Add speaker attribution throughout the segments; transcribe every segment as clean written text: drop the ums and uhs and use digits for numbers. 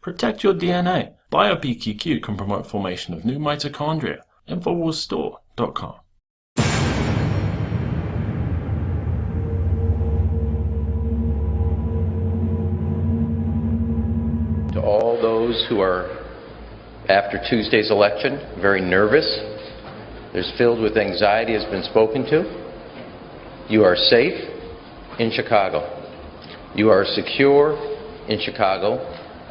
Speaker 1: Protect your DNA. BioPQQ can promote formation of new mitochondria. Infowarsstore.com.
Speaker 2: To all those who are, after Tuesday's election, very nervous, there's filled with anxiety has been spoken to. You are safe in Chicago. You are secure in Chicago,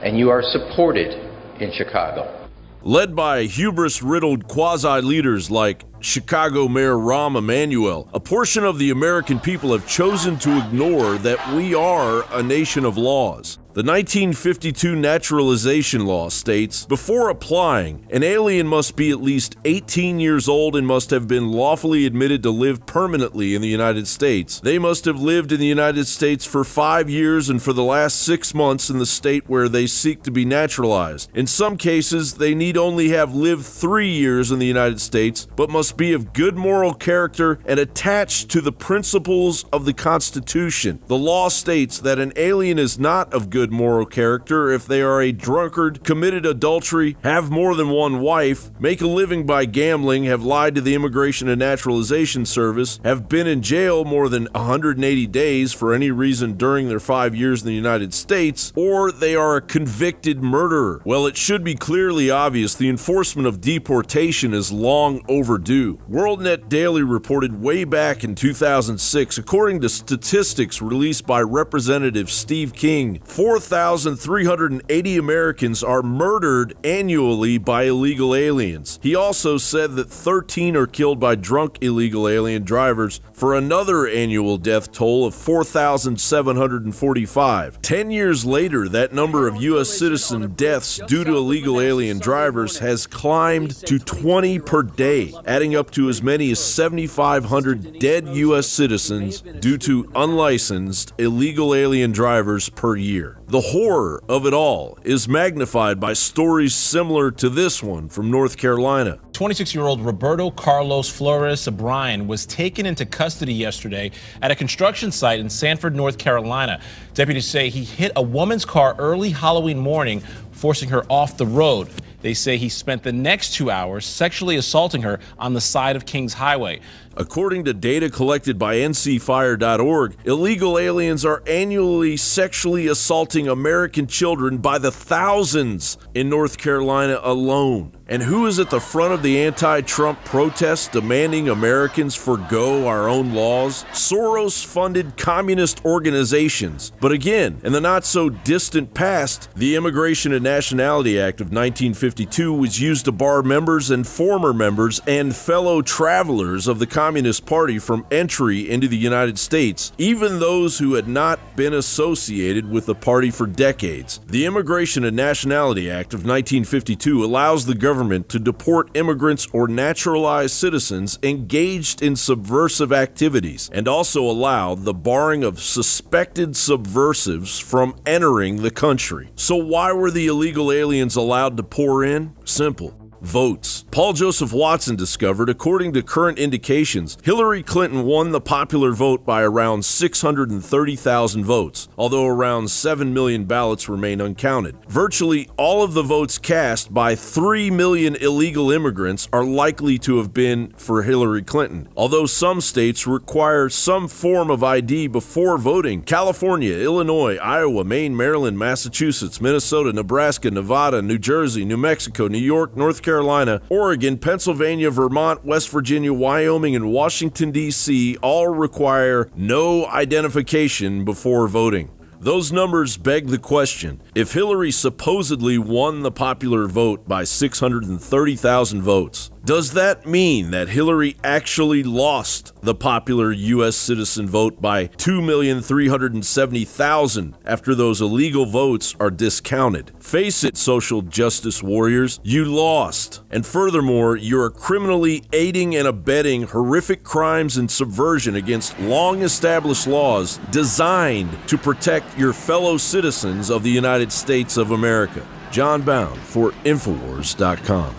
Speaker 2: and you are supported in Chicago.
Speaker 3: Led by hubris-riddled quasi-leaders like Chicago Mayor Rahm Emanuel, a portion of the American people have chosen to ignore that we are a nation of laws. The 1952 Naturalization law states, before applying, an alien must be at least 18 years old and must have been lawfully admitted to live permanently in the United States. They must have lived in the United States for 5 years and for the last 6 months in the state where they seek to be naturalized. In some cases, they need only have lived 3 years in the United States, but must be of good moral character and attached to the principles of the Constitution. The law states that an alien is not of good moral character if they are a drunkard, committed adultery, have more than one wife, make a living by gambling, have lied to the Immigration and Naturalization Service, have been in jail more than 180 days for any reason during their 5 years in the United States, or they are a convicted murderer. Well, it should be clearly obvious the enforcement of deportation is long overdue. WorldNet Daily reported way back in 2006, according to statistics released by Representative Steve King, 4,380 Americans are murdered annually by illegal aliens. He also said that 13 are killed by drunk illegal alien drivers, for another annual death toll of 4,745. 10 years later, that number of U.S. citizen deaths due to illegal alien drivers has climbed to 20 per day, adding up to as many as 7,500 dead U.S. citizens due to unlicensed illegal alien drivers per year. The horror of it all is magnified by stories similar to this one from North Carolina.
Speaker 4: 26-year-old Roberto Carlos Flores O'Brien was taken into custody yesterday at a construction site in Sanford, North Carolina. Deputies say he hit a woman's car early Halloween morning, forcing her off the road. They say he spent the next 2 hours sexually assaulting her on the side of Kings Highway.
Speaker 3: According to data collected by ncfire.org, illegal aliens are annually sexually assaulting American children by the thousands in North Carolina alone. And who is at the front of the anti-Trump protests demanding Americans forgo our own laws? Soros-funded communist organizations. But again, in the not-so-distant past, the Immigration and Nationality Act of 1952 was used to bar members and former members and fellow travelers of the Communist Party from entry into the United States, even those who had not been associated with the party for decades. The Immigration and Nationality Act of 1952 allows the government to deport immigrants or naturalized citizens engaged in subversive activities, and also allowed the barring of suspected subversives from entering the country. So why were the illegal aliens allowed to pour in? Simple. Votes. Paul Joseph Watson discovered, according to current indications, Hillary Clinton won the popular vote by around 630,000 votes, although around 7 million ballots remain uncounted. Virtually all of the votes cast by 3 million illegal immigrants are likely to have been for Hillary Clinton, although some states require some form of ID before voting. California, Illinois, Iowa, Maine, Maryland, Massachusetts, Minnesota, Nebraska, Nevada, New Jersey, New Mexico, New York, North Carolina, Oregon, Pennsylvania, Vermont, West Virginia, Wyoming, and Washington, D.C. all require no identification before voting. Those numbers beg the question, if Hillary supposedly won the popular vote by 630,000 votes, does that mean that Hillary actually lost the popular U.S. citizen vote by 2,370,000 after those illegal votes are discounted? Face it, social justice warriors, you lost. And furthermore, you're criminally aiding and abetting horrific crimes and subversion against long-established laws designed to protect your fellow citizens of the United States of America. John Bound for Infowars.com.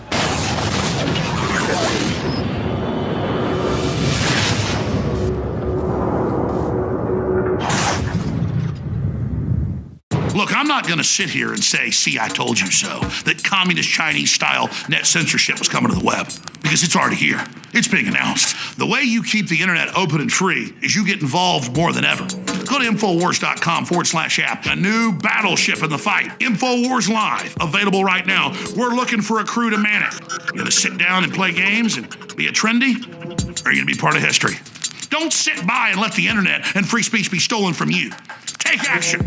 Speaker 5: Look, I'm not going to sit here and say, see, I told you so, that communist Chinese-style net censorship was coming to the web, because it's already here. It's being announced. The way you keep the internet open and free is you get involved more than ever. Go to Infowars.com/app. A new battleship in the fight. Infowars Live, available right now. We're looking for a crew to man it. You gonna sit down and play games and be a trendy? Or are you gonna be part of history? Don't sit by and let the internet and free speech be stolen from you. Take action.